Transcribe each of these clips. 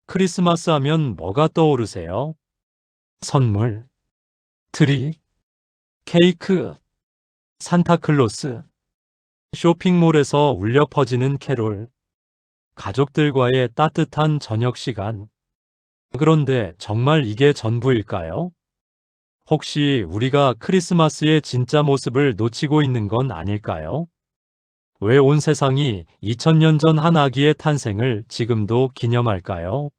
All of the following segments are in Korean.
크리스마스 하면 뭐가 떠오르세요? 선물, 트리, 케이크, 산타클로스, 쇼핑몰에서 울려 퍼지는 캐롤, 가족들과의 따뜻한 저녁 시간. 그런데 정말 이게 전부일까요? 혹시 우리가 크리스마스의 진짜 모습을 놓치고 있는 건 아닐까요? 왜 온 세상이 2000년 전 한 아기의 탄생을 지금도 기념할까요?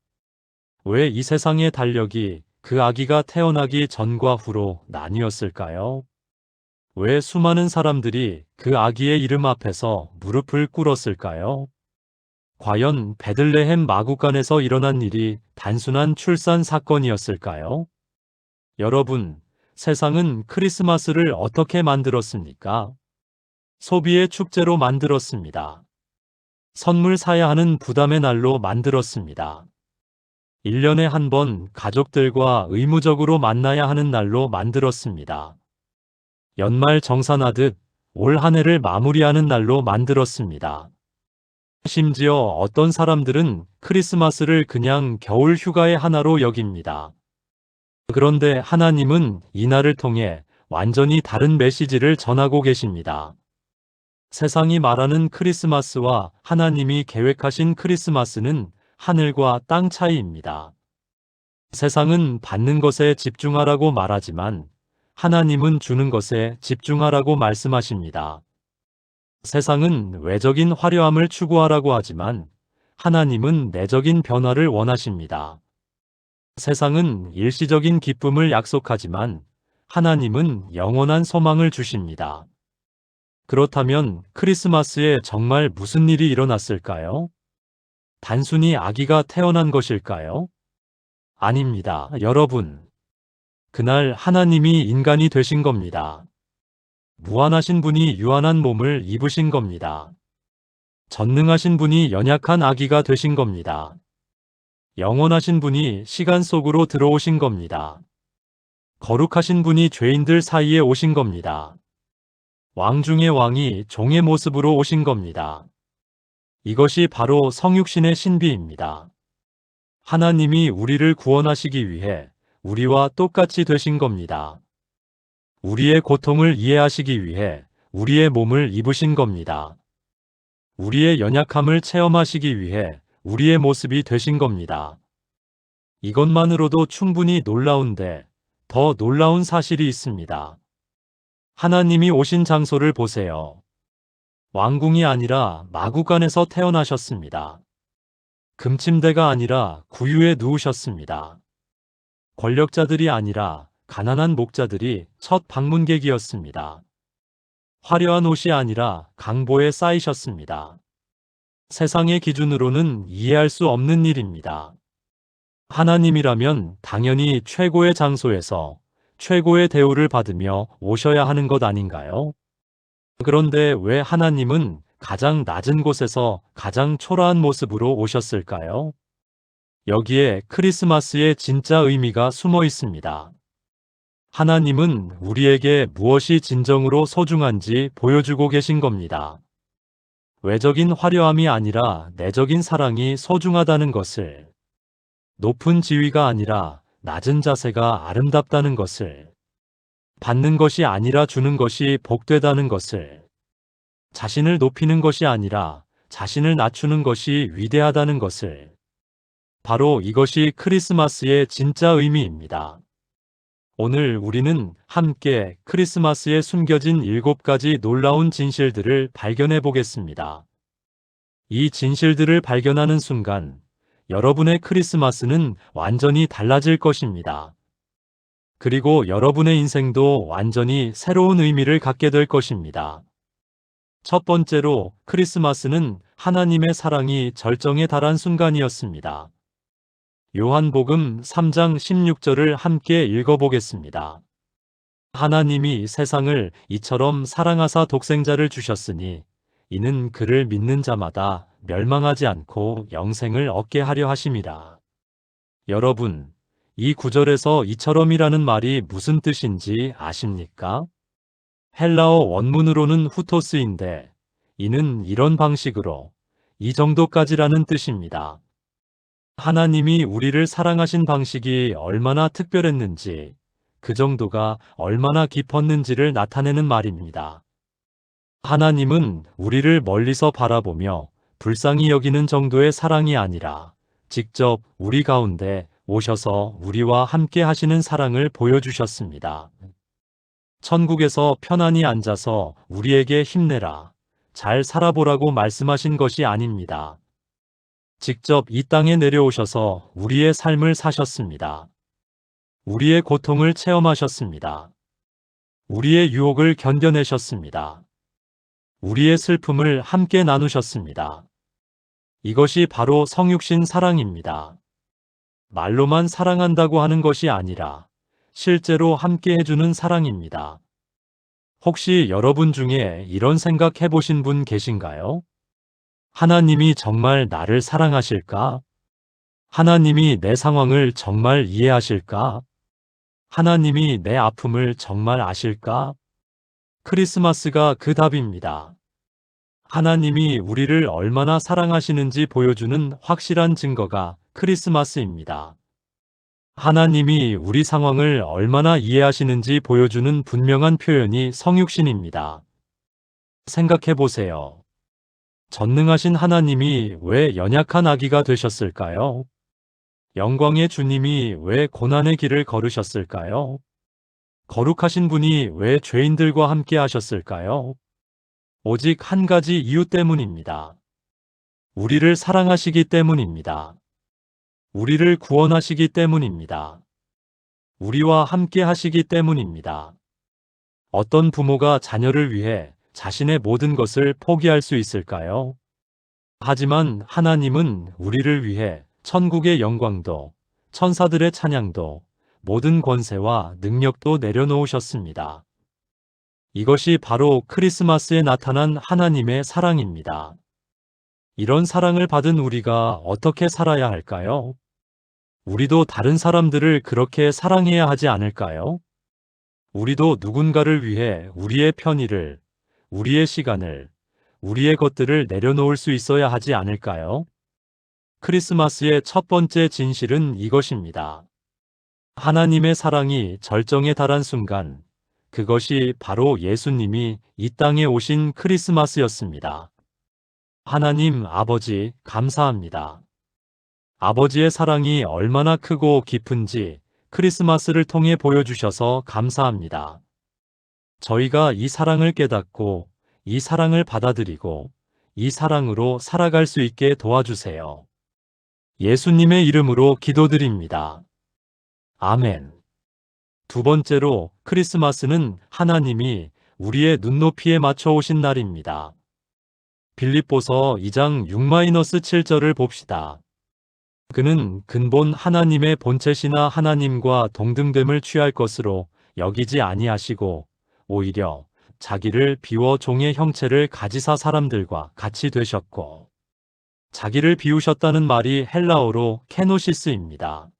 왜 이 세상의 달력이 그 아기가 태어나기 전과 후로 나뉘었을까요? 왜 수많은 사람들이 그 아기의 이름 앞에서 무릎을 꿇었을까요? 과연 베들레헴 마구간에서 일어난 일이 단순한 출산 사건이었을까요? 여러분, 세상은 크리스마스를 어떻게 만들었습니까? 소비의 축제로 만들었습니다. 선물 사야 하는 부담의 날로 만들었습니다. 1년에 한 번 가족들과 의무적으로 만나야 하는 날로 만들었습니다. 연말 정산하듯 올 한 해를 마무리하는 날로 만들었습니다. 심지어 어떤 사람들은 크리스마스를 그냥 겨울 휴가의 하나로 여깁니다. 그런데 하나님은 이 날을 통해 완전히 다른 메시지를 전하고 계십니다. 세상이 말하는 크리스마스와 하나님이 계획하신 크리스마스는 하늘과 땅 차이입니다. 세상은 받는 것에 집중하라고 말하지만 하나님은 주는 것에 집중하라고 말씀하십니다. 세상은 외적인 화려함을 추구하라고 하지만 하나님은 내적인 변화를 원하십니다. 세상은 일시적인 기쁨을 약속하지만 하나님은 영원한 소망을 주십니다. 그렇다면 크리스마스에 정말 무슨 일이 일어났을까요? 단순히 아기가 태어난 것일까요? 아닙니다, 여러분. 그날 하나님이 인간이 되신 겁니다. 무한하신 분이 유한한 몸을 입으신 겁니다. 전능하신 분이 연약한 아기가 되신 겁니다. 영원하신 분이 시간 속으로 들어오신 겁니다. 거룩하신 분이 죄인들 사이에 오신 겁니다. 왕 중의 왕이 종의 모습으로 오신 겁니다. 이것이 바로 성육신의 신비입니다. 하나님이 우리를 구원하시기 위해 우리와 똑같이 되신 겁니다. 우리의 고통을 이해하시기 위해 우리의 몸을 입으신 겁니다. 우리의 연약함을 체험하시기 위해 우리의 모습이 되신 겁니다. 이것만으로도 충분히 놀라운데 더 놀라운 사실이 있습니다. 하나님이 오신 장소를 보세요. 왕궁이 아니라 마구간에서 태어나셨습니다. 금침대가 아니라 구유에 누우셨습니다. 권력자들이 아니라 가난한 목자들이 첫 방문객이었습니다. 화려한 옷이 아니라 강보에 쌓이셨습니다. 세상의 기준으로는 이해할 수 없는 일입니다. 하나님이라면 당연히 최고의 장소에서 최고의 대우를 받으며 오셔야 하는 것 아닌가요? 그런데 왜 하나님은 가장 낮은 곳에서 가장 초라한 모습으로 오셨을까요? 여기에 크리스마스의 진짜 의미가 숨어 있습니다. 하나님은 우리에게 무엇이 진정으로 소중한지 보여주고 계신 겁니다. 외적인 화려함이 아니라 내적인 사랑이 소중하다는 것을, 높은 지위가 아니라 낮은 자세가 아름답다는 것을, 받는 것이 아니라 주는 것이 복되다는 것을, 자신을 높이는 것이 아니라 자신을 낮추는 것이 위대하다는 것을, 바로 이것이 크리스마스의 진짜 의미입니다. 오늘 우리는 함께 크리스마스에 숨겨진 7가지 놀라운 진실들을 발견해 보겠습니다. 이 진실들을 발견하는 순간 여러분의 크리스마스는 완전히 달라질 것입니다. 그리고 여러분의 인생도 완전히 새로운 의미를 갖게 될 것입니다. 첫 번째로, 크리스마스는 하나님의 사랑이 절정에 달한 순간이었습니다. 요한복음 3장 16절을 함께 읽어보겠습니다. 하나님이 세상을 이처럼 사랑하사 독생자를 주셨으니 이는 그를 믿는 자마다 멸망하지 않고 영생을 얻게 하려 하심이라. 여러분, 이 구절에서 이처럼이라는 말이 무슨 뜻인지 아십니까? 헬라어 원문으로는 후토스인데 이는 이런 방식으로 이 정도까지라는 뜻입니다. 하나님이 우리를 사랑하신 방식이 얼마나 특별했는지, 그 정도가 얼마나 깊었는지를 나타내는 말입니다. 하나님은 우리를 멀리서 바라보며 불쌍히 여기는 정도의 사랑이 아니라 직접 우리 가운데 오셔서 우리와 함께 하시는 사랑을 보여주셨습니다. 천국에서 편안히 앉아서 우리에게 힘내라, 잘 살아보라고 말씀하신 것이 아닙니다. 직접 이 땅에 내려오셔서 우리의 삶을 사셨습니다. 우리의 고통을 체험하셨습니다. 우리의 유혹을 견뎌내셨습니다. 우리의 슬픔을 함께 나누셨습니다. 이것이 바로 성육신 사랑입니다. 말로만 사랑한다고 하는 것이 아니라 실제로 함께 해주는 사랑입니다. 혹시 여러분 중에 이런 생각 해보신 분 계신가요? 하나님이 정말 나를 사랑하실까? 하나님이 내 상황을 정말 이해하실까? 하나님이 내 아픔을 정말 아실까? 크리스마스가 그 답입니다. 하나님이 우리를 얼마나 사랑하시는지 보여주는 확실한 증거가 크리스마스입니다. 하나님이 우리 상황을 얼마나 이해하시는지 보여주는 분명한 표현이 성육신입니다. 생각해 보세요. 전능하신 하나님이 왜 연약한 아기가 되셨을까요? 영광의 주님이 왜 고난의 길을 걸으셨을까요? 거룩하신 분이 왜 죄인들과 함께 하셨을까요? 오직 한 가지 이유 때문입니다. 우리를 사랑하시기 때문입니다. 우리를 구원하시기 때문입니다. 우리와 함께 하시기 때문입니다. 어떤 부모가 자녀를 위해 자신의 모든 것을 포기할 수 있을까요? 하지만 하나님은 우리를 위해 천국의 영광도, 천사들의 찬양도, 모든 권세와 능력도 내려놓으셨습니다. 이것이 바로 크리스마스에 나타난 하나님의 사랑입니다. 이런 사랑을 받은 우리가 어떻게 살아야 할까요? 우리도 다른 사람들을 그렇게 사랑해야 하지 않을까요? 우리도 누군가를 위해 우리의 편의를, 우리의 시간을, 우리의 것들을 내려놓을 수 있어야 하지 않을까요? 크리스마스의 첫 번째 진실은 이것입니다. 하나님의 사랑이 절정에 달한 순간, 그것이 바로 예수님이 이 땅에 오신 크리스마스였습니다. 하나님 아버지, 감사합니다. 아버지의 사랑이 얼마나 크고 깊은지 크리스마스를 통해 보여주셔서 감사합니다. 저희가 이 사랑을 깨닫고, 이 사랑을 받아들이고, 이 사랑으로 살아갈 수 있게 도와주세요. 예수님의 이름으로 기도드립니다. 아멘. 두 번째로, 크리스마스는 하나님이 우리의 눈높이에 맞춰 오신 날입니다. 빌립보서 2장 6-7절을 봅시다. 그는 근본 하나님의 본체시나 하나님과 동등됨을 취할 것으로 여기지 아니하시고 오히려 자기를 비워 종의 형체를 가지사 사람들과 같이 되셨고, 자기를 비우셨다는 말이 헬라어로 케노시스입니다.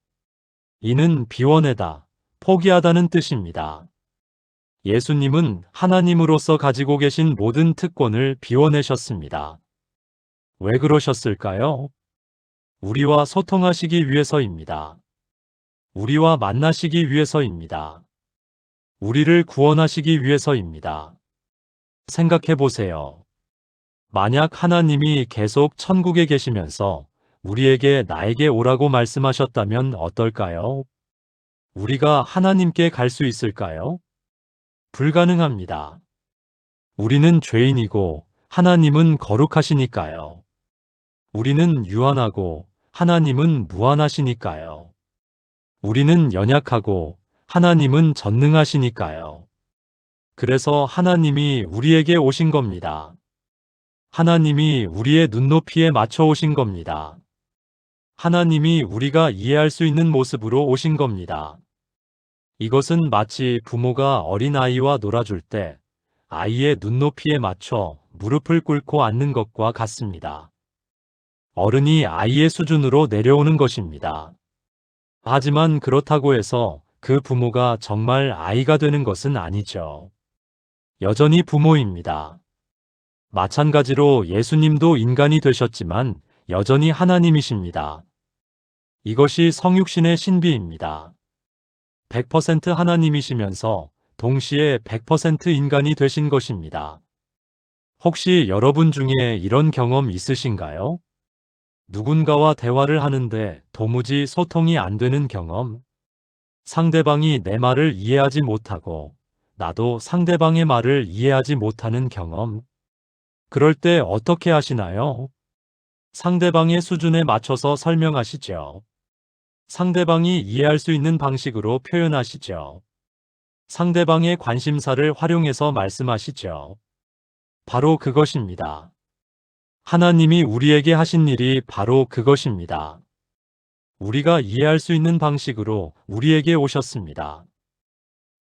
이는 비워내다, 포기하다는 뜻입니다. 예수님은 하나님으로서 가지고 계신 모든 특권을 비워내셨습니다. 왜 그러셨을까요? 우리와 소통하시기 위해서입니다. 우리와 만나시기 위해서입니다. 우리를 구원하시기 위해서입니다. 생각해 보세요. 만약 하나님이 계속 천국에 계시면서 우리에게 나에게 오라고 말씀하셨다면 어떨까요? 우리가 하나님께 갈 수 있을까요? 불가능합니다. 우리는 죄인이고 하나님은 거룩하시니까요. 우리는 유한하고 하나님은 무한하시니까요. 우리는 연약하고 하나님은 전능하시니까요. 그래서 하나님이 우리에게 오신 겁니다. 하나님이 우리의 눈높이에 맞춰 오신 겁니다. 하나님이 우리가 이해할 수 있는 모습으로 오신 겁니다. 이것은 마치 부모가 어린아이와 놀아줄 때 아이의 눈높이에 맞춰 무릎을 꿇고 앉는 것과 같습니다. 어른이 아이의 수준으로 내려오는 것입니다. 하지만 그렇다고 해서 그 부모가 정말 아이가 되는 것은 아니죠. 여전히 부모입니다. 마찬가지로 예수님도 인간이 되셨지만 여전히 하나님이십니다. 이것이 성육신의 신비입니다. 100% 하나님이시면서 동시에 100% 인간이 되신 것입니다. 혹시 여러분 중에 이런 경험 있으신가요? 누군가와 대화를 하는데 도무지 소통이 안 되는 경험? 상대방이 내 말을 이해하지 못하고 나도 상대방의 말을 이해하지 못하는 경험? 그럴 때 어떻게 하시나요? 상대방의 수준에 맞춰서 설명하시죠. 상대방이 이해할 수 있는 방식으로 표현하시죠. 상대방의 관심사를 활용해서 말씀하시죠. 바로 그것입니다. 하나님이 우리에게 하신 일이 바로 그것입니다. 우리가 이해할 수 있는 방식으로 우리에게 오셨습니다.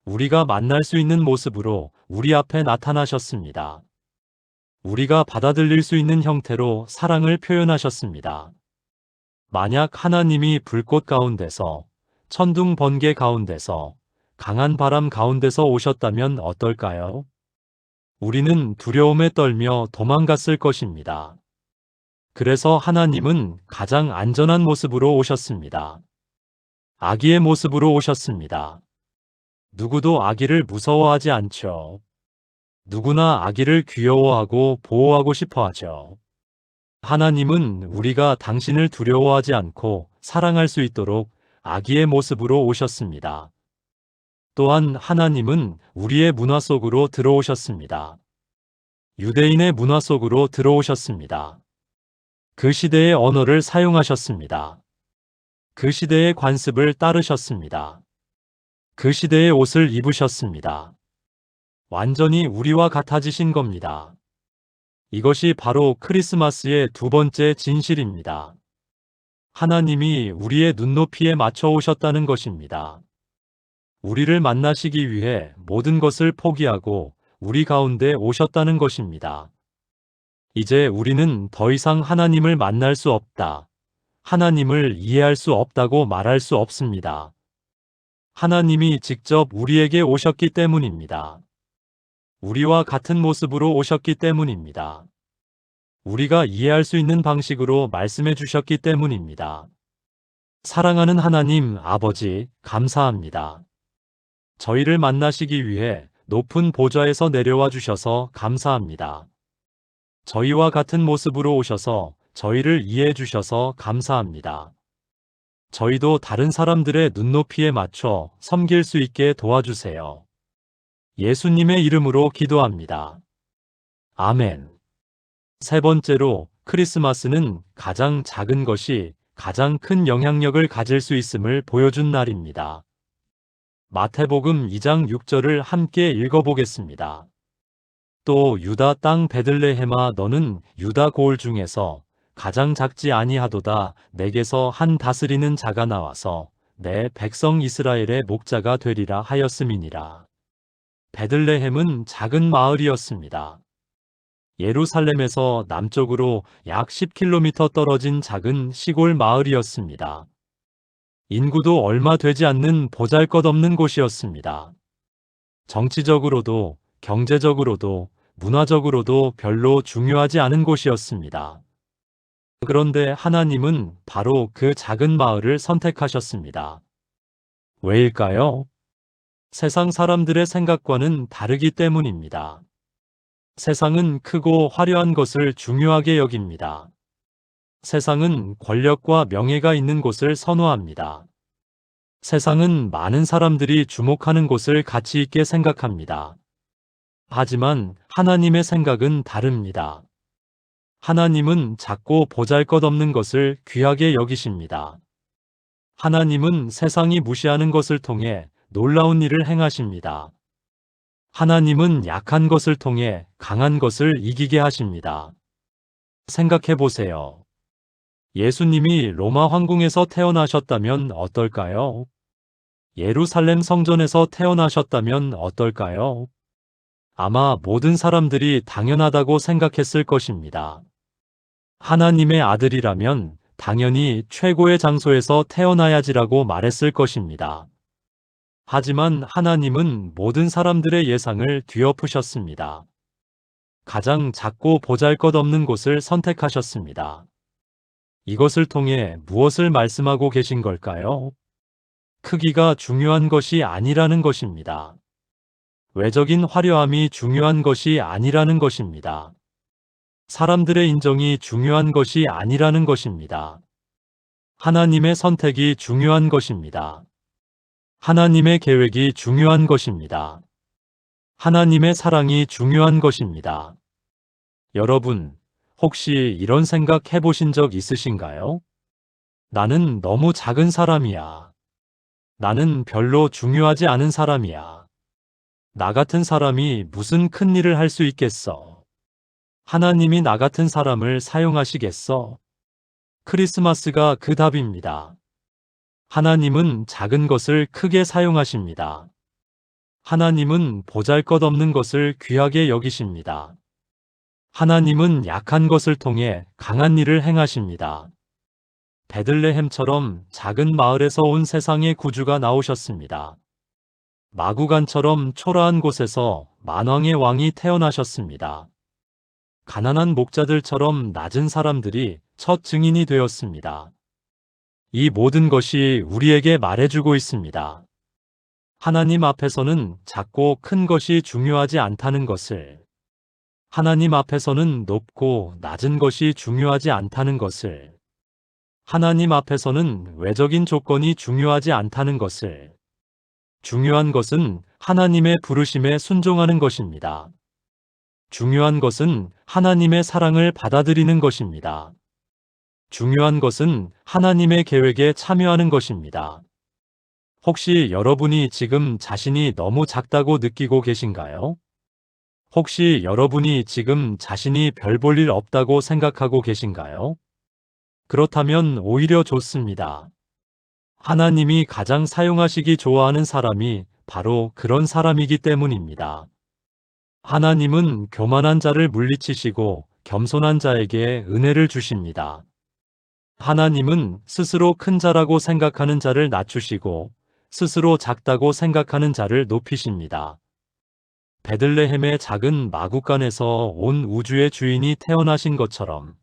우리가 만날 수 있는 모습으로 우리 앞에 나타나셨습니다. 우리가 받아들일 수 있는 형태로 사랑을 표현하셨습니다. 만약 하나님이 불꽃 가운데서, 천둥 번개 가운데서, 강한 바람 가운데서 오셨다면 어떨까요? 우리는 두려움에 떨며 도망갔을 것입니다. 그래서 하나님은 가장 안전한 모습으로 오셨습니다. 아기의 모습으로 오셨습니다. 누구도 아기를 무서워하지 않죠. 누구나 아기를 귀여워하고 보호하고 싶어 하죠. 하나님은 우리가 당신을 두려워하지 않고 사랑할 수 있도록 아기의 모습으로 오셨습니다. 또한 하나님은 우리의 문화 속으로 들어오셨습니다. 유대인의 문화 속으로 들어오셨습니다. 그 시대의 언어를 사용하셨습니다. 그 시대의 관습을 따르셨습니다. 그 시대의 옷을 입으셨습니다. 완전히 우리와 같아지신 겁니다. 이것이 바로 크리스마스의 두 번째 진실입니다. 하나님이 우리의 눈높이에 맞춰 오셨다는 것입니다. 우리를 만나시기 위해 모든 것을 포기하고 우리 가운데 오셨다는 것입니다. 이제 우리는 더 이상 하나님을 만날 수 없다. 하나님을 이해할 수 없다고 말할 수 없습니다. 하나님이 직접 우리에게 오셨기 때문입니다. 우리와 같은 모습으로 오셨기 때문입니다. 우리가 이해할 수 있는 방식으로 말씀해 주셨기 때문입니다. 사랑하는 하나님 아버지, 감사합니다. 저희를 만나시기 위해 높은 보좌에서 내려와 주셔서 감사합니다. 저희와 같은 모습으로 오셔서 저희를 이해해 주셔서 감사합니다. 저희도 다른 사람들의 눈높이에 맞춰 섬길 수 있게 도와주세요. 예수님의 이름으로 기도합니다. 아멘. 세 번째로, 크리스마스는 가장 작은 것이 가장 큰 영향력을 가질 수 있음을 보여준 날입니다. 마태복음 2장 6절을 함께 읽어보겠습니다. 또 유다 땅 베들레헴아 너는 유다 고을 중에서 가장 작지 아니하도다. 내게서 한 다스리는 자가 나와서 내 백성 이스라엘의 목자가 되리라 하였음이니라. 베들레헴은 작은 마을이었습니다. 예루살렘에서 남쪽으로 약 10km 떨어진 작은 시골 마을이었습니다. 인구도 얼마 되지 않는 보잘것없는 곳이었습니다. 정치적으로도 경제적으로도 문화적으로도 별로 중요하지 않은 곳이었습니다. 그런데 하나님은 바로 그 작은 마을을 선택하셨습니다. 왜일까요? 세상 사람들의 생각과는 다르기 때문입니다. 세상은 크고 화려한 것을 중요하게 여깁니다. 세상은 권력과 명예가 있는 곳을 선호합니다. 세상은 많은 사람들이 주목하는 곳을 가치 있게 생각합니다. 하지만 하나님의 생각은 다릅니다. 하나님은 작고 보잘것없는 것을 귀하게 여기십니다. 하나님은 세상이 무시하는 것을 통해 놀라운 일을 행하십니다. 하나님은 약한 것을 통해 강한 것을 이기게 하십니다. 생각해 보세요. 예수님이 로마 황궁에서 태어나셨다면 어떨까요? 예루살렘 성전에서 태어나셨다면 어떨까요? 아마 모든 사람들이 당연하다고 생각했을 것입니다. 하나님의 아들이라면 당연히 최고의 장소에서 태어나야지라고 말했을 것입니다. 하지만 하나님은 모든 사람들의 예상을 뒤엎으셨습니다. 가장 작고 보잘것없는 곳을 선택하셨습니다. 이것을 통해 무엇을 말씀하고 계신 걸까요? 크기가 중요한 것이 아니라는 것입니다. 외적인 화려함이 중요한 것이 아니라는 것입니다. 사람들의 인정이 중요한 것이 아니라는 것입니다. 하나님의 선택이 중요한 것입니다. 하나님의 계획이 중요한 것입니다. 하나님의 사랑이 중요한 것입니다. 여러분, 혹시 이런 생각 해보신 적 있으신가요? 나는 너무 작은 사람이야. 나는 별로 중요하지 않은 사람이야. 나 같은 사람이 무슨 큰 일을 할 수 있겠어? 하나님이 나 같은 사람을 사용하시겠어? 크리스마스가 그 답입니다. 하나님은 작은 것을 크게 사용하십니다. 하나님은 보잘것없는 것을 귀하게 여기십니다. 하나님은 약한 것을 통해 강한 일을 행하십니다. 베들레헴처럼 작은 마을에서 온 세상의 구주가 나오셨습니다. 마구간처럼 초라한 곳에서 만왕의 왕이 태어나셨습니다. 가난한 목자들처럼 낮은 사람들이 첫 증인이 되었습니다. 이 모든 것이 우리에게 말해주고 있습니다. 하나님 앞에서는 작고 큰 것이 중요하지 않다는 것을, 하나님 앞에서는 높고 낮은 것이 중요하지 않다는 것을, 하나님 앞에서는 외적인 조건이 중요하지 않다는 것을, 중요한 것은 하나님의 부르심에 순종하는 것입니다. 중요한 것은 하나님의 사랑을 받아들이는 것입니다. 중요한 것은 하나님의 계획에 참여하는 것입니다. 혹시 여러분이 지금 자신이 너무 작다고 느끼고 계신가요? 혹시 여러분이 지금 자신이 별 볼 일 없다고 생각하고 계신가요? 그렇다면 오히려 좋습니다. 하나님이 가장 사용하시기 좋아하는 사람이 바로 그런 사람이기 때문입니다. 하나님은 교만한 자를 물리치시고 겸손한 자에게 은혜를 주십니다. 하나님은 스스로 큰 자라고 생각하는 자를 낮추시고 스스로 작다고 생각하는 자를 높이십니다. 베들레헴의 작은 마구간에서 온 우주의 주인이 태어나신 것처럼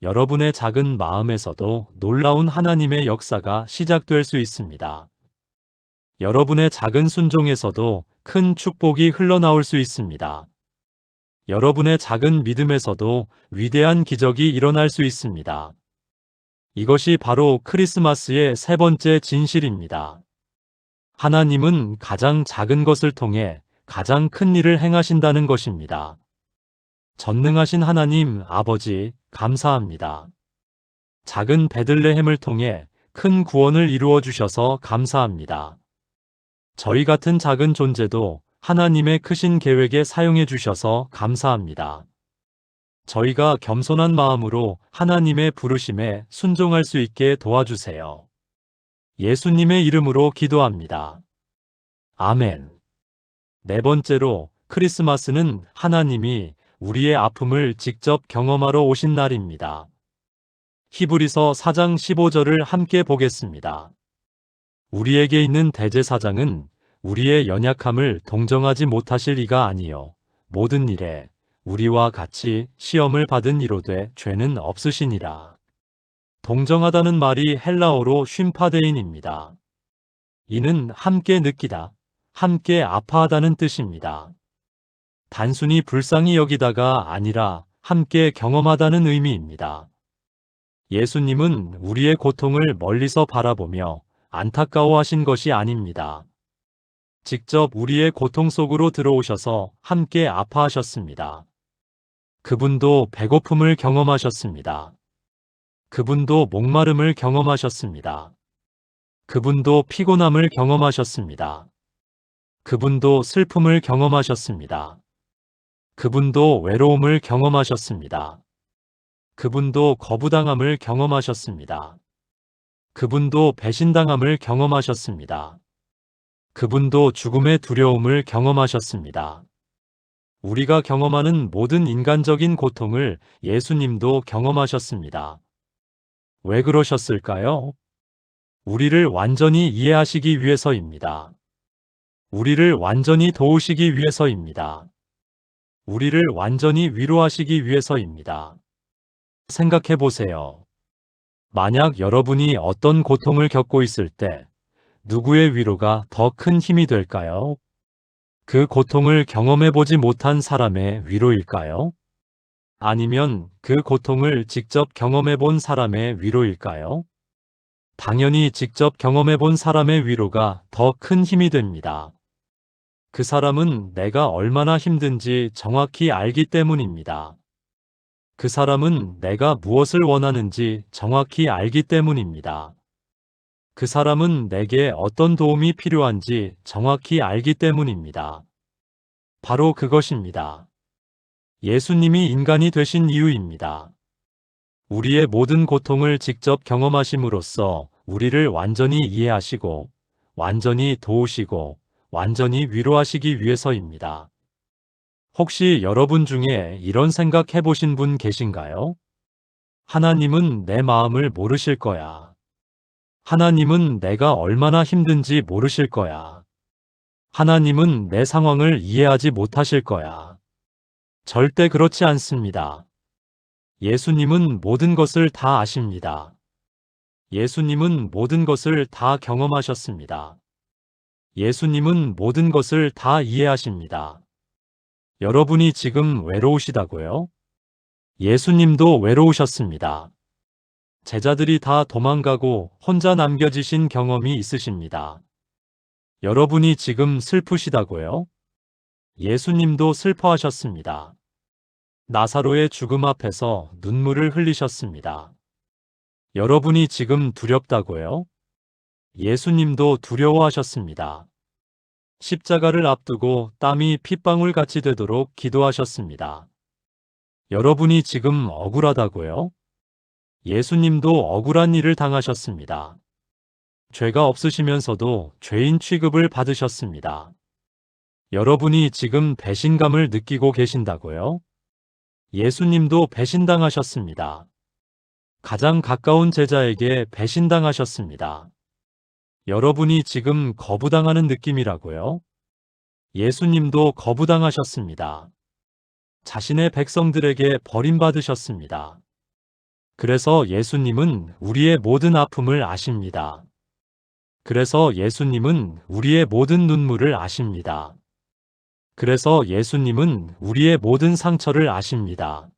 여러분의 작은 마음에서도 놀라운 하나님의 역사가 시작될 수 있습니다. 여러분의 작은 순종에서도 큰 축복이 흘러나올 수 있습니다. 여러분의 작은 믿음에서도 위대한 기적이 일어날 수 있습니다. 이것이 바로 크리스마스의 세 번째 진실입니다. 하나님은 가장 작은 것을 통해 가장 큰 일을 행하신다는 것입니다. 전능하신 하나님 아버지, 감사합니다. 작은 베들레헴을 통해 큰 구원을 이루어 주셔서 감사합니다. 저희 같은 작은 존재도 하나님의 크신 계획에 사용해 주셔서 감사합니다. 저희가 겸손한 마음으로 하나님의 부르심에 순종할 수 있게 도와주세요. 예수님의 이름으로 기도합니다. 아멘. 네 번째로, 크리스마스는 하나님이 우리의 아픔을 직접 경험하러 오신 날입니다. 히브리서 4장 15절을 함께 보겠습니다. 우리에게 있는 대제사장은 우리의 연약함을 동정하지 못하실 이가 아니요 모든 일에 우리와 같이 시험을 받은 이로되 죄는 없으시니라. 동정하다는 말이 헬라어로 쉼파데인입니다. 이는 함께 느끼다, 함께 아파하다는 뜻입니다. 단순히 불쌍히 여기다가 아니라 함께 경험하다는 의미입니다. 예수님은 우리의 고통을 멀리서 바라보며 안타까워하신 것이 아닙니다. 직접 우리의 고통 속으로 들어오셔서 함께 아파하셨습니다. 그분도 배고픔을 경험하셨습니다. 그분도 목마름을 경험하셨습니다. 그분도 피곤함을 경험하셨습니다. 그분도 슬픔을 경험하셨습니다. 그분도 외로움을 경험하셨습니다. 그분도 거부당함을 경험하셨습니다. 그분도 배신당함을 경험하셨습니다. 그분도 죽음의 두려움을 경험하셨습니다. 우리가 경험하는 모든 인간적인 고통을 예수님도 경험하셨습니다. 왜 그러셨을까요? 우리를 완전히 이해하시기 위해서입니다. 우리를 완전히 도우시기 위해서입니다. 우리를 완전히 위로하시기 위해서입니다. 생각해 보세요. 만약 여러분이 어떤 고통을 겪고 있을 때 누구의 위로가 더 큰 힘이 될까요? 그 고통을 경험해 보지 못한 사람의 위로일까요? 아니면 그 고통을 직접 경험해 본 사람의 위로일까요? 당연히 직접 경험해 본 사람의 위로가 더 큰 힘이 됩니다. 그 사람은 내가 얼마나 힘든지 정확히 알기 때문입니다. 그 사람은 내가 무엇을 원하는지 정확히 알기 때문입니다. 그 사람은 내게 어떤 도움이 필요한지 정확히 알기 때문입니다. 바로 그것입니다. 예수님이 인간이 되신 이유입니다. 우리의 모든 고통을 직접 경험하심으로써 우리를 완전히 이해하시고, 완전히 도우시고, 완전히 위로하시기 위해서입니다. 혹시 여러분 중에 이런 생각 해보신 분 계신가요? 하나님은 내 마음을 모르실 거야. 하나님은 내가 얼마나 힘든지 모르실 거야. 하나님은 내 상황을 이해하지 못하실 거야. 절대 그렇지 않습니다. 예수님은 모든 것을 다 아십니다. 예수님은 모든 것을 다 경험하셨습니다. 예수님은 모든 것을 다 이해하십니다. 여러분이 지금 외로우시다고요? 예수님도 외로우셨습니다. 제자들이 다 도망가고 혼자 남겨지신 경험이 있으십니다. 여러분이 지금 슬프시다고요? 예수님도 슬퍼하셨습니다. 나사로의 죽음 앞에서 눈물을 흘리셨습니다. 여러분이 지금 두렵다고요? 예수님도 두려워하셨습니다. 십자가를 앞두고 땀이 핏방울같이 되도록 기도하셨습니다. 여러분이 지금 억울하다고요? 예수님도 억울한 일을 당하셨습니다. 죄가 없으시면서도 죄인 취급을 받으셨습니다. 여러분이 지금 배신감을 느끼고 계신다고요? 예수님도 배신당하셨습니다. 가장 가까운 제자에게 배신당하셨습니다. 여러분이 지금 거부당하는 느낌이라고요? 예수님도 거부당하셨습니다. 자신의 백성들에게 버림받으셨습니다. 그래서 예수님은 우리의 모든 아픔을 아십니다. 그래서 예수님은 우리의 모든 눈물을 아십니다. 그래서 예수님은 우리의 모든 상처를 아십니다.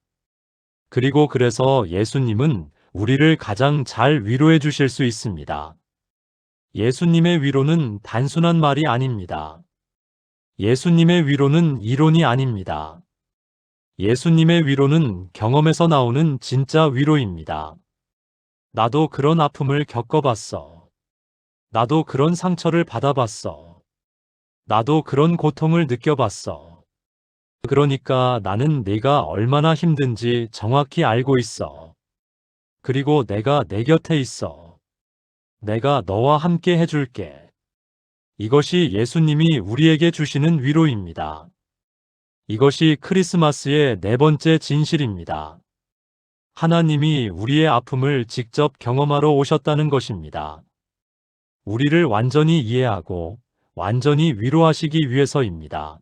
그리고 그래서 예수님은 우리를 가장 잘 위로해 주실 수 있습니다. 예수님의 위로는 단순한 말이 아닙니다. 예수님의 위로는 이론이 아닙니다. 예수님의 위로는 경험에서 나오는 진짜 위로입니다. 나도 그런 아픔을 겪어봤어. 나도 그런 상처를 받아봤어. 나도 그런 고통을 느껴봤어. 그러니까 나는 네가 얼마나 힘든지 정확히 알고 있어. 그리고 내가 내 곁에 있어. 내가 너와 함께 해줄게. 이것이 예수님이 우리에게 주시는 위로입니다. 이것이 크리스마스의 네 번째 진실입니다. 하나님이 우리의 아픔을 직접 경험하러 오셨다는 것입니다. 우리를 완전히 이해하고 완전히 위로하시기 위해서입니다.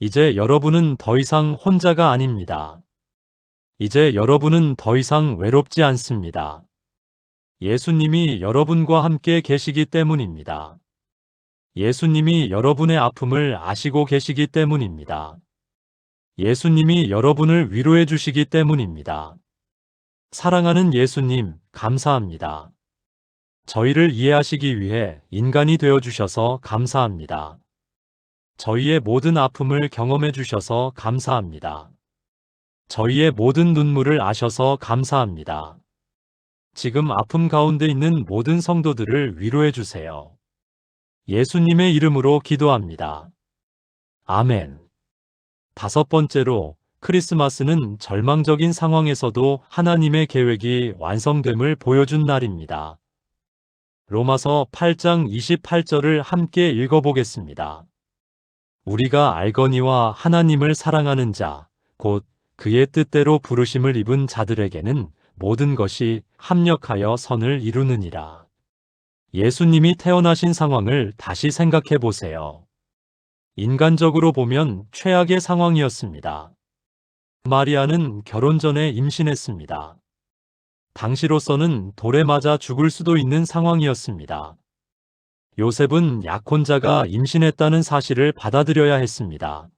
이제 여러분은 더 이상 혼자가 아닙니다. 이제 여러분은 더 이상 외롭지 않습니다. 예수님이 여러분과 함께 계시기 때문입니다. 예수님이 여러분의 아픔을 아시고 계시기 때문입니다. 예수님이 여러분을 위로해 주시기 때문입니다. 사랑하는 예수님, 감사합니다. 저희를 이해하시기 위해 인간이 되어 주셔서 감사합니다. 저희의 모든 아픔을 경험해 주셔서 감사합니다. 저희의 모든 눈물을 아셔서 감사합니다. 지금 아픔 가운데 있는 모든 성도들을 위로해 주세요. 예수님의 이름으로 기도합니다. 아멘. 다섯 번째로, 크리스마스는 절망적인 상황에서도 하나님의 계획이 완성됨을 보여준 날입니다. 로마서 8장 28절을 함께 읽어보겠습니다. 우리가 알거니와 하나님을 사랑하는 자, 곧 그의 뜻대로 부르심을 입은 자들에게는 모든 것이 합력하여 선을 이루느니라. 예수님이 태어나신 상황을 다시 생각해 보세요. 인간적으로 보면 최악의 상황이었습니다. 마리아는 결혼 전에 임신했습니다. 당시로서는 돌에 맞아 죽을 수도 있는 상황이었습니다. 요셉은 약혼자가 임신했다는 사실을 받아들여야 했습니다.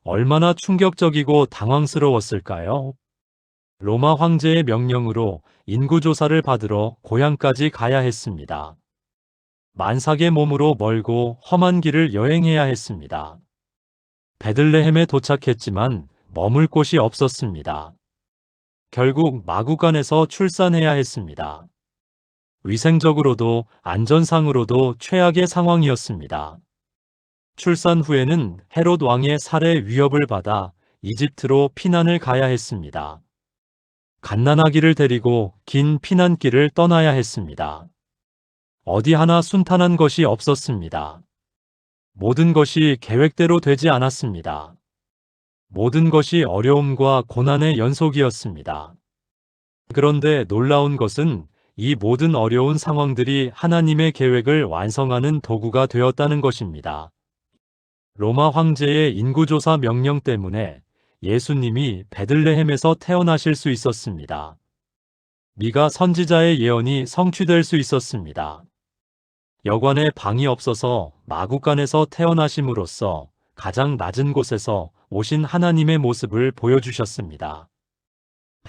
얼마나 충격적이고 당황스러웠을까요? 로마 황제의 명령으로 인구조사를 받으러 고향까지 가야 했습니다. 만삭의 몸으로 멀고 험한 길을 여행해야 했습니다. 베들레헴에 도착했지만 머물 곳이 없었습니다. 결국 마구간에서 출산해야 했습니다. 위생적으로도 안전상으로도 최악의 상황이었습니다. 출산 후에는 헤롯 왕의 살해 위협을 받아 이집트로 피난을 가야 했습니다. 갓난아기를 데리고 긴 피난길을 떠나야 했습니다. 어디 하나 순탄한 것이 없었습니다. 모든 것이 계획대로 되지 않았습니다. 모든 것이 어려움과 고난의 연속이었습니다. 그런데 놀라운 것은 이 모든 어려운 상황들이 하나님의 계획을 완성하는 도구가 되었다는 것입니다. 로마 황제의 인구조사 명령 때문에 예수님이 베들레헴에서 태어나실 수 있었습니다. 미가 선지자의 예언이 성취될 수 있었습니다. 여관에 방이 없어서 마구간에서 태어나심으로써 가장 낮은 곳에서 오신 하나님의 모습을 보여주셨습니다.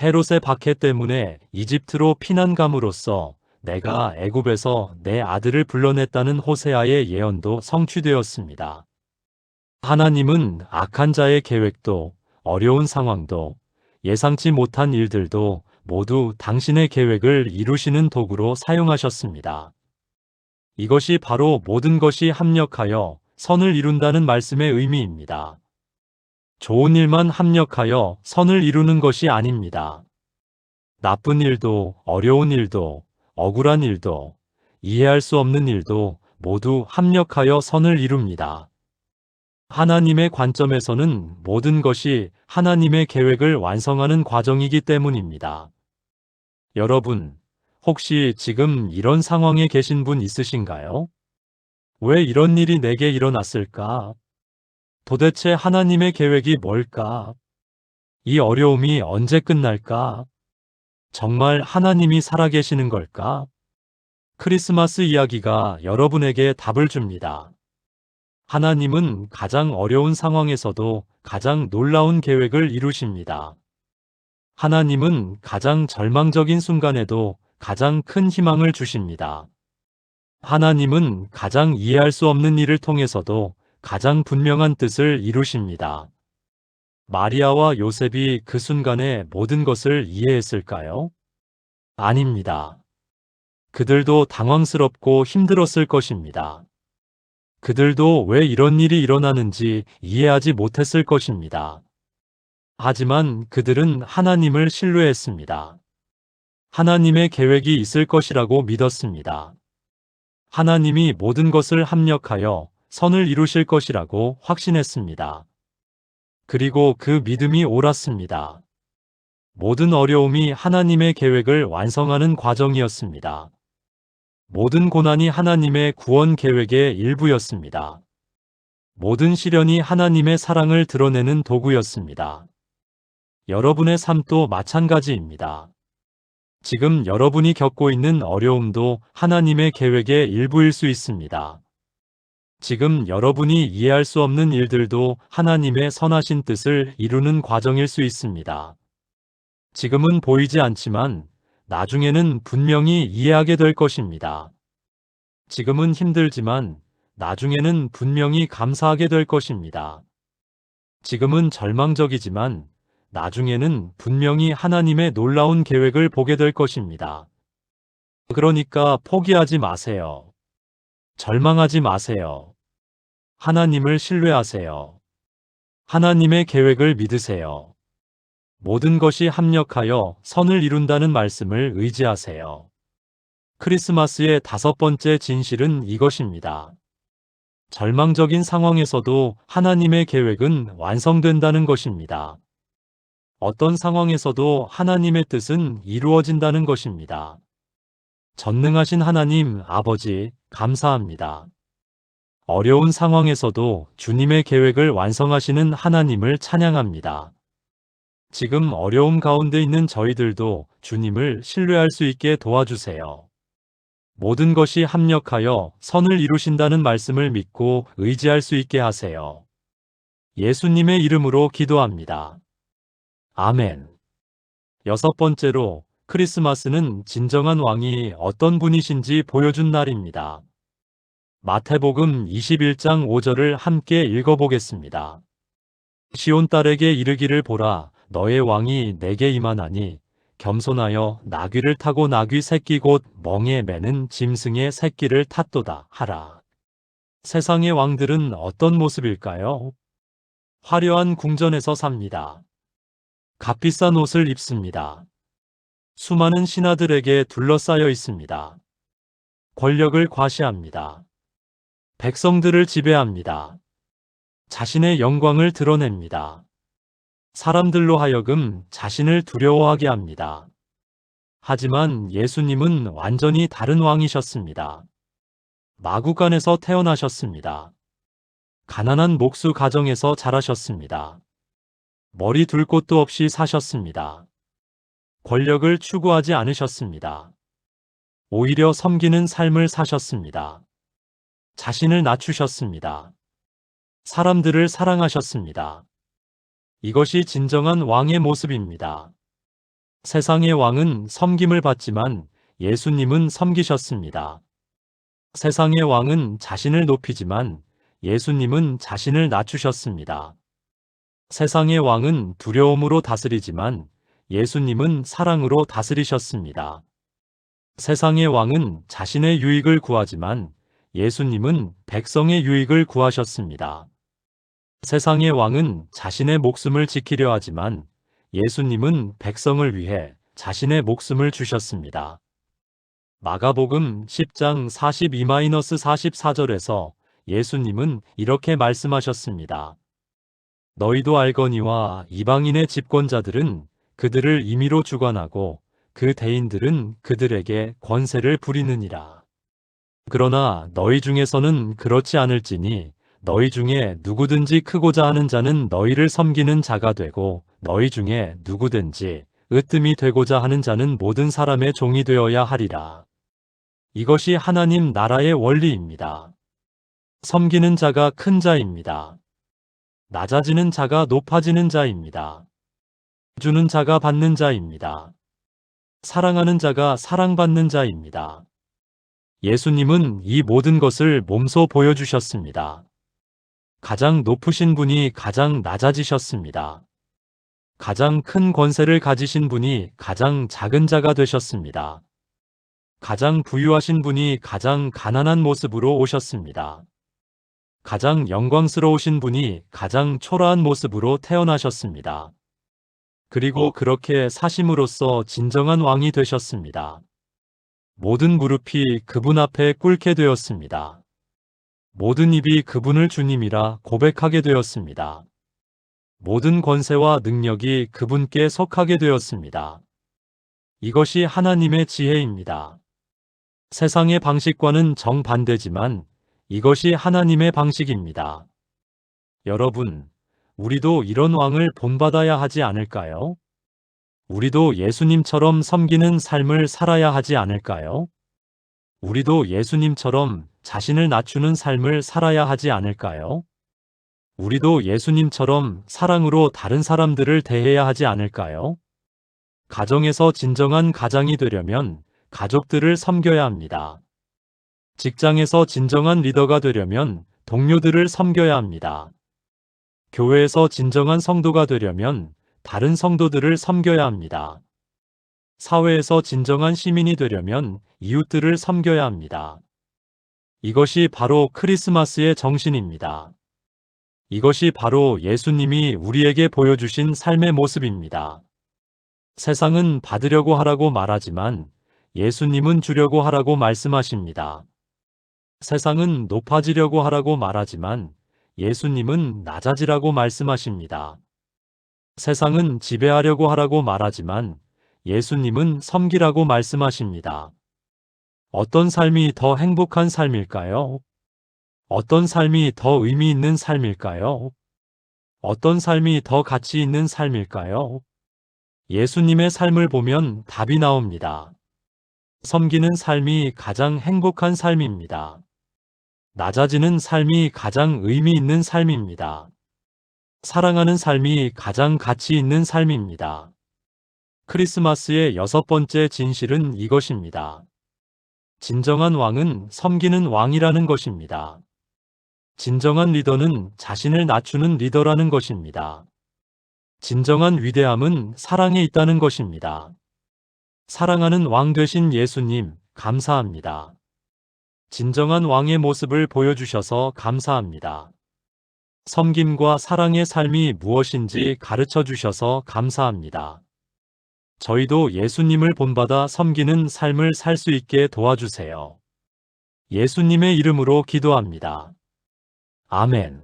헤롯의 박해 때문에 이집트로 피난감으로써 내가 애굽에서 내 아들을 불러냈다는 호세아의 예언도 성취되었습니다. 하나님은 악한 자의 계획도 어려운 상황도 예상치 못한 일들도 모두 당신의 계획을 이루시는 도구로 사용하셨습니다. 이것이 바로 모든 것이 합력하여 선을 이룬다는 말씀의 의미입니다. 좋은 일만 합력하여 선을 이루는 것이 아닙니다. 나쁜 일도, 어려운 일도, 억울한 일도, 이해할 수 없는 일도 모두 합력하여 선을 이룹니다. 하나님의 관점에서는 모든 것이 하나님의 계획을 완성하는 과정이기 때문입니다. 여러분, 혹시 지금 이런 상황에 계신 분 있으신가요? 왜 이런 일이 내게 일어났을까? 도대체 하나님의 계획이 뭘까? 이 어려움이 언제 끝날까? 정말 하나님이 살아계시는 걸까? 크리스마스 이야기가 여러분에게 답을 줍니다. 하나님은 가장 어려운 상황에서도 가장 놀라운 계획을 이루십니다. 하나님은 가장 절망적인 순간에도 가장 큰 희망을 주십니다. 하나님은 가장 이해할 수 없는 일을 통해서도 가장 분명한 뜻을 이루십니다. 마리아와 요셉이 그 순간에 모든 것을 이해했을까요? 아닙니다. 그들도 당황스럽고 힘들었을 것입니다. 그들도 왜 이런 일이 일어나는지 이해하지 못했을 것입니다. 하지만 그들은 하나님을 신뢰했습니다. 하나님의 계획이 있을 것이라고 믿었습니다. 하나님이 모든 것을 합력하여 선을 이루실 것이라고 확신했습니다. 그리고 그 믿음이 옳았습니다. 모든 어려움이 하나님의 계획을 완성하는 과정이었습니다. 모든 고난이 하나님의 구원 계획의 일부였습니다. 모든 시련이 하나님의 사랑을 드러내는 도구였습니다. 여러분의 삶도 마찬가지입니다. 지금 여러분이 겪고 있는 어려움도 하나님의 계획의 일부일 수 있습니다. 지금 여러분이 이해할 수 없는 일들도 하나님의 선하신 뜻을 이루는 과정일 수 있습니다. 지금은 보이지 않지만 나중에는 분명히 이해하게 될 것입니다. 지금은 힘들지만 나중에는 분명히 감사하게 될 것입니다. 지금은 절망적이지만 나중에는 분명히 하나님의 놀라운 계획을 보게 될 것입니다. 그러니까 포기하지 마세요. 절망하지 마세요. 하나님을 신뢰하세요. 하나님의 계획을 믿으세요. 모든 것이 합력하여 선을 이룬다는 말씀을 의지하세요. 크리스마스의 5번째 진실은 이것입니다. 절망적인 상황에서도 하나님의 계획은 완성된다는 것입니다. 어떤 상황에서도 하나님의 뜻은 이루어진다는 것입니다. 전능하신 하나님 아버지, 감사합니다. 어려운 상황에서도 주님의 계획을 완성하시는 하나님을 찬양합니다. 지금 어려움 가운데 있는 저희들도 주님을 신뢰할 수 있게 도와주세요. 모든 것이 합력하여 선을 이루신다는 말씀을 믿고 의지할 수 있게 하세요. 예수님의 이름으로 기도합니다. 아멘. 여섯 번째로, 크리스마스는 진정한 왕이 어떤 분이신지 보여준 날입니다. 마태복음 21장 5절을 함께 읽어보겠습니다. 시온 딸에게 이르기를 보라, 너의 왕이 내게 임하나니 겸손하여 나귀를 타고 나귀 새끼 곧 멍에 매는 짐승의 새끼를 탔도다 하라. 세상의 왕들은 어떤 모습일까요? 화려한 궁전에서 삽니다. 값비싼 옷을 입습니다. 수많은 신하들에게 둘러싸여 있습니다. 권력을 과시합니다. 백성들을 지배합니다. 자신의 영광을 드러냅니다. 사람들로 하여금 자신을 두려워하게 합니다. 하지만 예수님은 완전히 다른 왕이셨습니다. 마구간에서 태어나셨습니다. 가난한 목수 가정에서 자라셨습니다. 머리 둘 곳도 없이 사셨습니다. 권력을 추구하지 않으셨습니다. 오히려 섬기는 삶을 사셨습니다. 자신을 낮추셨습니다. 사람들을 사랑하셨습니다. 이것이 진정한 왕의 모습입니다. 세상의 왕은 섬김을 받지만 예수님은 섬기셨습니다. 세상의 왕은 자신을 높이지만 예수님은 자신을 낮추셨습니다. 세상의 왕은 두려움으로 다스리지만 예수님은 사랑으로 다스리셨습니다. 세상의 왕은 자신의 유익을 구하지만 예수님은 백성의 유익을 구하셨습니다. 세상의 왕은 자신의 목숨을 지키려 하지만 예수님은 백성을 위해 자신의 목숨을 주셨습니다. 마가복음 10장 42-44절에서 예수님은 이렇게 말씀하셨습니다. 너희도 알거니와 이방인의 집권자들은 그들을 임의로 주관하고 그 대인들은 그들에게 권세를 부리느니라. 그러나 너희 중에서는 그렇지 않을지니 너희 중에 누구든지 크고자 하는 자는 너희를 섬기는 자가 되고 너희 중에 누구든지 으뜸이 되고자 하는 자는 모든 사람의 종이 되어야 하리라. 이것이 하나님 나라의 원리입니다. 섬기는 자가 큰 자입니다. 낮아지는 자가 높아지는 자입니다. 주는 자가 받는 자입니다. 사랑하는 자가 사랑받는 자입니다. 예수님은 이 모든 것을 몸소 보여주셨습니다. 가장 높으신 분이 가장 낮아지셨습니다. 가장 큰 권세를 가지신 분이 가장 작은 자가 되셨습니다. 가장 부유하신 분이 가장 가난한 모습으로 오셨습니다. 가장 영광스러우신 분이 가장 초라한 모습으로 태어나셨습니다. 그리고 그렇게 사심으로써 진정한 왕이 되셨습니다. 모든 무릎이 그분 앞에 꿇게 되었습니다. 모든 입이 그분을 주님이라 고백하게 되었습니다. 모든 권세와 능력이 그분께 속하게 되었습니다. 이것이 하나님의 지혜입니다. 세상의 방식과는 정반대지만 이것이 하나님의 방식입니다. 여러분, 우리도 이런 왕을 본받아야 하지 않을까요? 우리도 예수님처럼 섬기는 삶을 살아야 하지 않을까요? 우리도 예수님처럼 자신을 낮추는 삶을 살아야 하지 않을까요? 우리도 예수님처럼 사랑으로 다른 사람들을 대해야 하지 않을까요? 가정에서 진정한 가장이 되려면 가족들을 섬겨야 합니다. 직장에서 진정한 리더가 되려면 동료들을 섬겨야 합니다. 교회에서 진정한 성도가 되려면 다른 성도들을 섬겨야 합니다. 사회에서 진정한 시민이 되려면 이웃들을 섬겨야 합니다. 이것이 바로 크리스마스의 정신입니다. 이것이 바로 예수님이 우리에게 보여주신 삶의 모습입니다. 세상은 받으려고 하라고 말하지만 예수님은 주려고 하라고 말씀하십니다. 세상은 높아지려고 하라고 말하지만 예수님은 낮아지라고 말씀하십니다. 세상은 지배하려고 하라고 말하지만 예수님은 섬기라고 말씀하십니다. 어떤 삶이 더 행복한 삶일까요? 어떤 삶이 더 의미 있는 삶일까요? 어떤 삶이 더 가치 있는 삶일까요? 예수님의 삶을 보면 답이 나옵니다. 섬기는 삶이 가장 행복한 삶입니다. 낮아지는 삶이 가장 의미 있는 삶입니다. 사랑하는 삶이 가장 가치 있는 삶입니다. 크리스마스의 6번째 진실은 이것입니다. 진정한 왕은 섬기는 왕이라는 것입니다. 진정한 리더는 자신을 낮추는 리더라는 것입니다. 진정한 위대함은 사랑에 있다는 것입니다. 사랑하는 왕 되신 예수님, 감사합니다. 진정한 왕의 모습을 보여주셔서 감사합니다. 섬김과 사랑의 삶이 무엇인지 가르쳐 주셔서 감사합니다. 저희도 예수님을 본받아 섬기는 삶을 살 수 있게 도와주세요. 예수님의 이름으로 기도합니다. 아멘.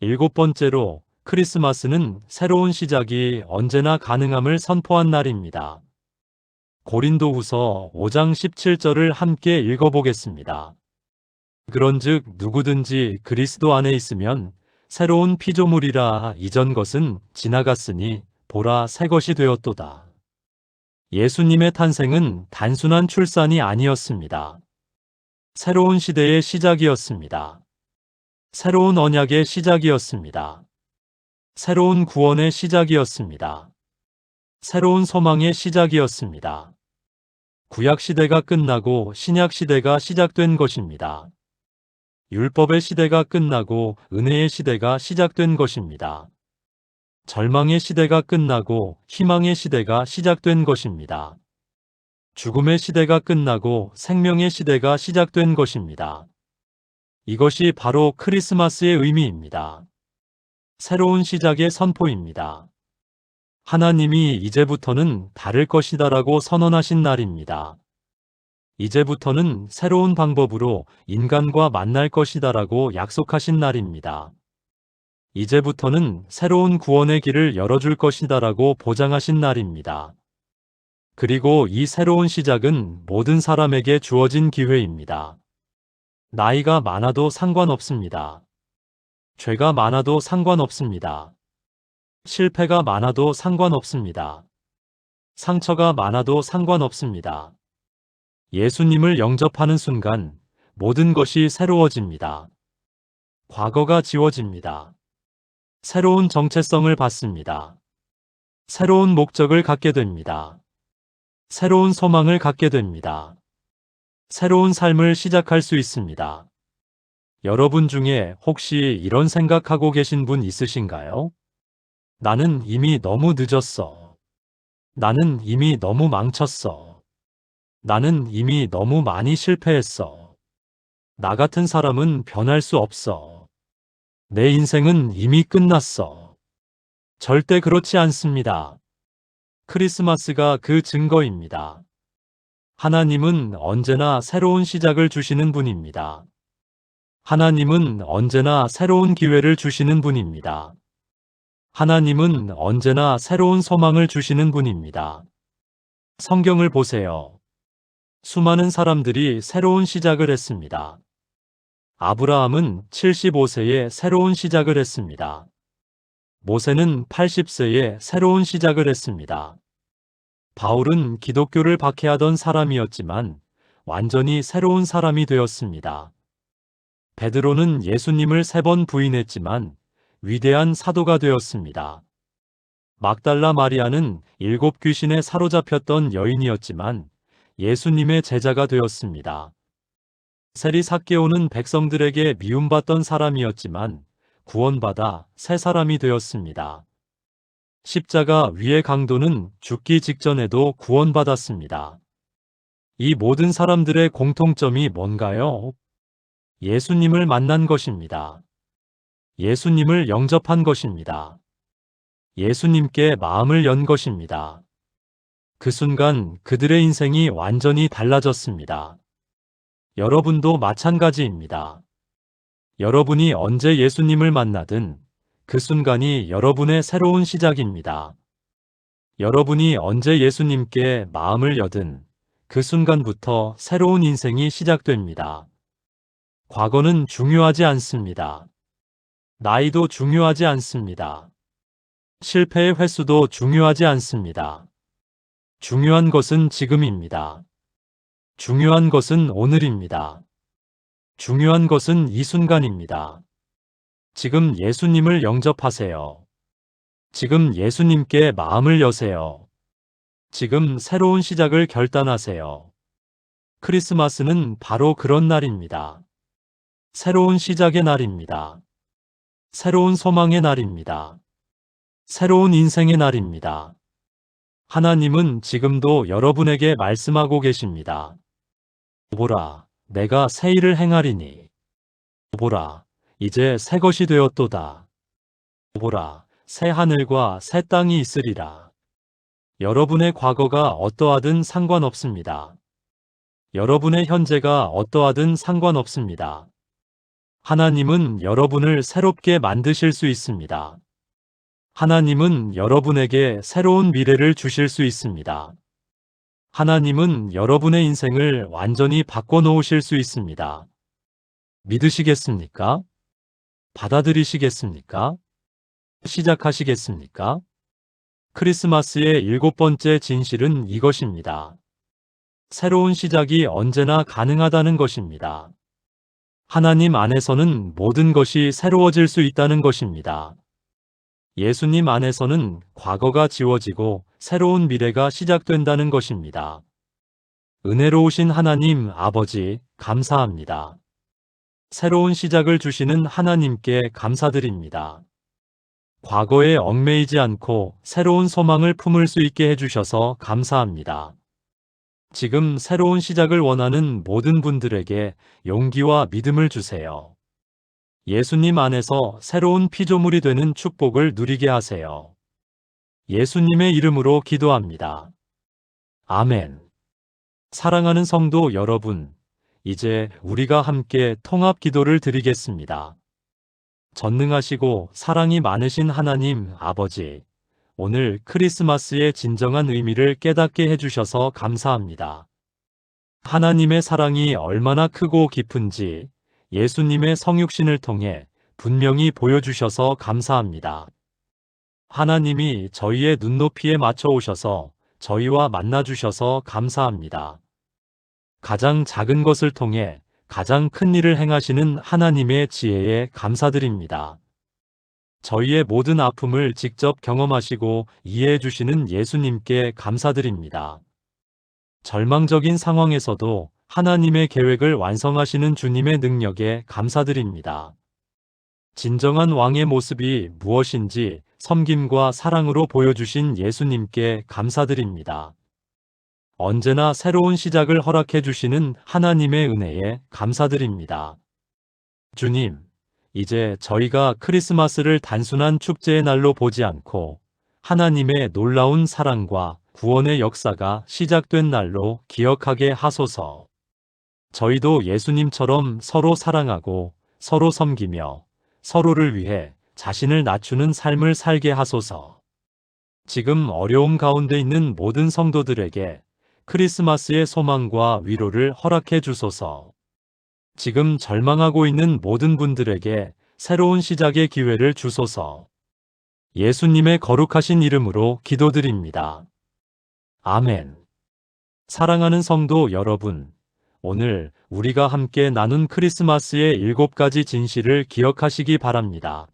7번째로, 크리스마스는 새로운 시작이 언제나 가능함을 선포한 날입니다. 고린도후서 5장 17절을 함께 읽어보겠습니다. 그런즉 누구든지 그리스도 안에 있으면 새로운 피조물이라, 이전 것은 지나갔으니 보라 새 것이 되었도다. 예수님의 탄생은 단순한 출산이 아니었습니다. 새로운 시대의 시작이었습니다. 새로운 언약의 시작이었습니다. 새로운 구원의 시작이었습니다. 새로운 소망의 시작이었습니다. 구약 시대가 끝나고 신약 시대가 시작된 것입니다. 율법의 시대가 끝나고 은혜의 시대가 시작된 것입니다. 절망의 시대가 끝나고 희망의 시대가 시작된 것입니다. 죽음의 시대가 끝나고 생명의 시대가 시작된 것입니다. 이것이 바로 크리스마스의 의미입니다. 새로운 시작의 선포입니다. 하나님이 이제부터는 다를 것이다라고 선언하신 날입니다. 이제부터는 새로운 방법으로 인간과 만날 것이다라고 약속하신 날입니다. 이제부터는 새로운 구원의 길을 열어줄 것이다라고 보장하신 날입니다. 그리고 이 새로운 시작은 모든 사람에게 주어진 기회입니다. 나이가 많아도 상관없습니다. 죄가 많아도 상관없습니다. 실패가 많아도 상관없습니다. 상처가 많아도 상관없습니다. 예수님을 영접하는 순간 모든 것이 새로워집니다. 과거가 지워집니다. 새로운 정체성을 받습니다. 새로운 목적을 갖게 됩니다. 새로운 소망을 갖게 됩니다. 새로운 삶을 시작할 수 있습니다. 여러분 중에 혹시 이런 생각하고 계신 분 있으신가요? 나는 이미 너무 늦었어. 나는 이미 너무 망쳤어. 나는 이미 너무 많이 실패했어. 나 같은 사람은 변할 수 없어. 내 인생은 이미 끝났어. 절대 그렇지 않습니다. 크리스마스가 그 증거입니다. 하나님은 언제나 새로운 시작을 주시는 분입니다. 하나님은 언제나 새로운 기회를 주시는 분입니다. 하나님은 언제나 새로운 소망을 주시는 분입니다. 성경을 보세요. 수많은 사람들이 새로운 시작을 했습니다. 아브라함은 75세에 새로운 시작을 했습니다. 모세는 80세에 새로운 시작을 했습니다. 바울은 기독교를 박해하던 사람이었지만 완전히 새로운 사람이 되었습니다. 베드로는 예수님을 3번 부인했지만 위대한 사도가 되었습니다. 막달라 마리아는 7 귀신에 사로잡혔던 여인이었지만 예수님의 제자가 되었습니다. 세리 삭개오는 백성들에게 미움받던 사람이었지만 구원받아 새 사람이 되었습니다. 십자가 위의 강도는 죽기 직전에도 구원받았습니다. 이 모든 사람들의 공통점이 뭔가요? 예수님을 만난 것입니다. 예수님을 영접한 것입니다. 예수님께 마음을 연 것입니다. 그 순간 그들의 인생이 완전히 달라졌습니다. 여러분도 마찬가지입니다. 여러분이 언제 예수님을 만나든 그 순간이 여러분의 새로운 시작입니다. 여러분이 언제 예수님께 마음을 여든 그 순간부터 새로운 인생이 시작됩니다. 과거는 중요하지 않습니다. 나이도 중요하지 않습니다. 실패의 횟수도 중요하지 않습니다. 중요한 것은 지금입니다. 중요한 것은 오늘입니다. 중요한 것은 이 순간입니다. 지금 예수님을 영접하세요. 지금 예수님께 마음을 여세요. 지금 새로운 시작을 결단하세요. 크리스마스는 바로 그런 날입니다. 새로운 시작의 날입니다. 새로운 소망의 날입니다. 새로운 인생의 날입니다. 하나님은 지금도 여러분에게 말씀하고 계십니다. 보라, 내가 새 일을 행하리니. 보라, 이제 새 것이 되었도다. 보라, 새 하늘과 새 땅이 있으리라. 여러분의 과거가 어떠하든 상관없습니다. 여러분의 현재가 어떠하든 상관없습니다. 하나님은 여러분을 새롭게 만드실 수 있습니다. 하나님은 여러분에게 새로운 미래를 주실 수 있습니다. 하나님은 여러분의 인생을 완전히 바꿔놓으실 수 있습니다. 믿으시겠습니까? 받아들이시겠습니까? 시작하시겠습니까? 크리스마스의 7번째 진실은 이것입니다. 새로운 시작이 언제나 가능하다는 것입니다. 하나님 안에서는 모든 것이 새로워질 수 있다는 것입니다. 예수님 안에서는 과거가 지워지고 새로운 미래가 시작된다는 것입니다. 은혜로우신 하나님 아버지, 감사합니다. 새로운 시작을 주시는 하나님께 감사드립니다. 과거에 얽매이지 않고 새로운 소망을 품을 수 있게 해주셔서 감사합니다. 지금 새로운 시작을 원하는 모든 분들에게 용기와 믿음을 주세요. 예수님 안에서 새로운 피조물이 되는 축복을 누리게 하세요. 예수님의 이름으로 기도합니다. 아멘. 사랑하는 성도 여러분, 이제 우리가 함께 통합 기도를 드리겠습니다. 전능하시고 사랑이 많으신 하나님 아버지, 오늘 크리스마스의 진정한 의미를 깨닫게 해주셔서 감사합니다. 하나님의 사랑이 얼마나 크고 깊은지 예수님의 성육신을 통해 분명히 보여주셔서 감사합니다. 하나님이 저희의 눈높이에 맞춰 오셔서 저희와 만나주셔서 감사합니다. 가장 작은 것을 통해 가장 큰 일을 행하시는 하나님의 지혜에 감사드립니다. 저희의 모든 아픔을 직접 경험하시고 이해해 주시는 예수님께 감사드립니다. 절망적인 상황에서도 하나님의 계획을 완성하시는 주님의 능력에 감사드립니다. 진정한 왕의 모습이 무엇인지 섬김과 사랑으로 보여주신 예수님께 감사드립니다. 언제나 새로운 시작을 허락해 주시는 하나님의 은혜에 감사드립니다. 주님, 이제 저희가 크리스마스를 단순한 축제의 날로 보지 않고 하나님의 놀라운 사랑과 구원의 역사가 시작된 날로 기억하게 하소서. 저희도 예수님처럼 서로 사랑하고 서로 섬기며 서로를 위해 자신을 낮추는 삶을 살게 하소서. 지금 어려움 가운데 있는 모든 성도들에게 크리스마스의 소망과 위로를 허락해 주소서. 지금 절망하고 있는 모든 분들에게 새로운 시작의 기회를 주소서. 예수님의 거룩하신 이름으로 기도드립니다. 아멘. 사랑하는 성도 여러분, 오늘 우리가 함께 나눈 크리스마스의 7가지 진실을 기억하시기 바랍니다.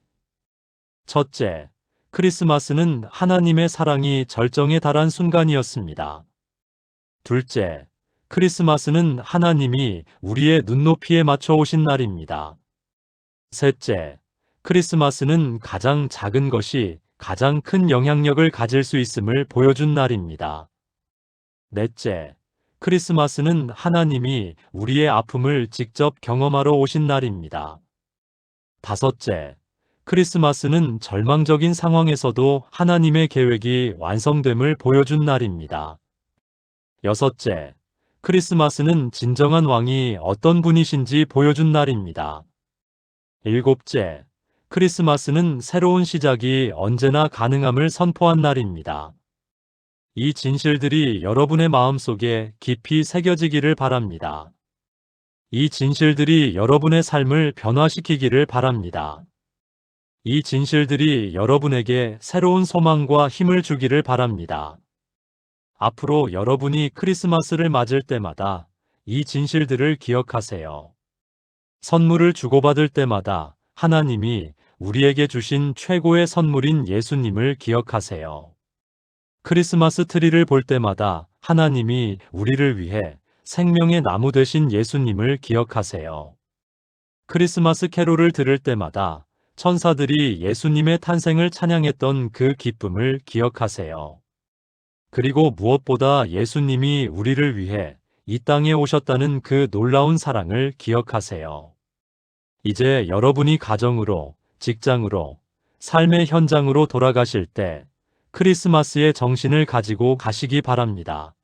첫째, 크리스마스는 하나님의 사랑이 절정에 달한 순간이었습니다. 둘째, 크리스마스는 하나님이 우리의 눈높이에 맞춰 오신 날입니다. 셋째, 크리스마스는 가장 작은 것이 가장 큰 영향력을 가질 수 있음을 보여준 날입니다. 넷째, 크리스마스는 하나님이 우리의 아픔을 직접 경험하러 오신 날입니다. 다섯째, 크리스마스는 절망적인 상황에서도 하나님의 계획이 완성됨을 보여준 날입니다. 여섯째, 크리스마스는 진정한 왕이 어떤 분이신지 보여준 날입니다. 일곱째, 크리스마스는 새로운 시작이 언제나 가능함을 선포한 날입니다. 이 진실들이 여러분의 마음속에 깊이 새겨지기를 바랍니다. 이 진실들이 여러분의 삶을 변화시키기를 바랍니다. 이 진실들이 여러분에게 새로운 소망과 힘을 주기를 바랍니다. 앞으로 여러분이 크리스마스를 맞을 때마다 이 진실들을 기억하세요. 선물을 주고받을 때마다 하나님이 우리에게 주신 최고의 선물인 예수님을 기억하세요. 크리스마스 트리를 볼 때마다 하나님이 우리를 위해 생명의 나무 되신 예수님을 기억하세요. 크리스마스 캐롤을 들을 때마다 천사들이 예수님의 탄생을 찬양했던 그 기쁨을 기억하세요. 그리고 무엇보다 예수님이 우리를 위해 이 땅에 오셨다는 그 놀라운 사랑을 기억하세요. 이제 여러분이 가정으로, 직장으로, 삶의 현장으로 돌아가실 때 크리스마스의 정신을 가지고 가시기 바랍니다.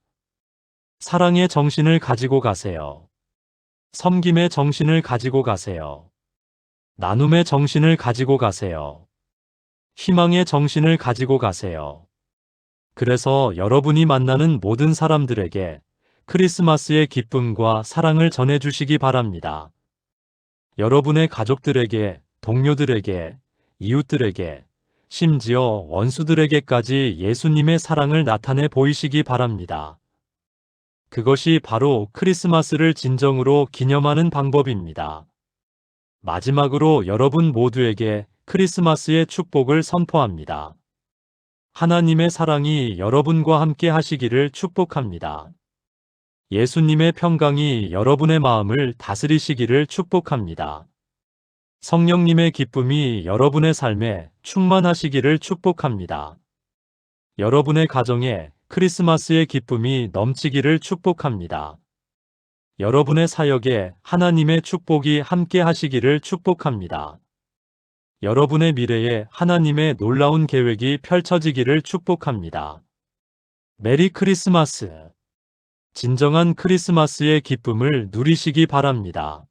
사랑의 정신을 가지고 가세요. 섬김의 정신을 가지고 가세요. 나눔의 정신을 가지고 가세요. 희망의 정신을 가지고 가세요. 그래서 여러분이 만나는 모든 사람들에게 크리스마스의 기쁨과 사랑을 전해주시기 바랍니다. 여러분의 가족들에게, 동료들에게, 이웃들에게, 심지어 원수들에게까지 예수님의 사랑을 나타내 보이시기 바랍니다. 그것이 바로 크리스마스를 진정으로 기념하는 방법입니다. 마지막으로 여러분 모두에게 크리스마스의 축복을 선포합니다. 하나님의 사랑이 여러분과 함께 하시기를 축복합니다. 예수님의 평강이 여러분의 마음을 다스리시기를 축복합니다. 성령님의 기쁨이 여러분의 삶에 충만하시기를 축복합니다. 여러분의 가정에 크리스마스의 기쁨이 넘치기를 축복합니다. 여러분의 사역에 하나님의 축복이 함께 하시기를 축복합니다. 여러분의 미래에 하나님의 놀라운 계획이 펼쳐지기를 축복합니다. 메리 크리스마스! 진정한 크리스마스의 기쁨을 누리시기 바랍니다.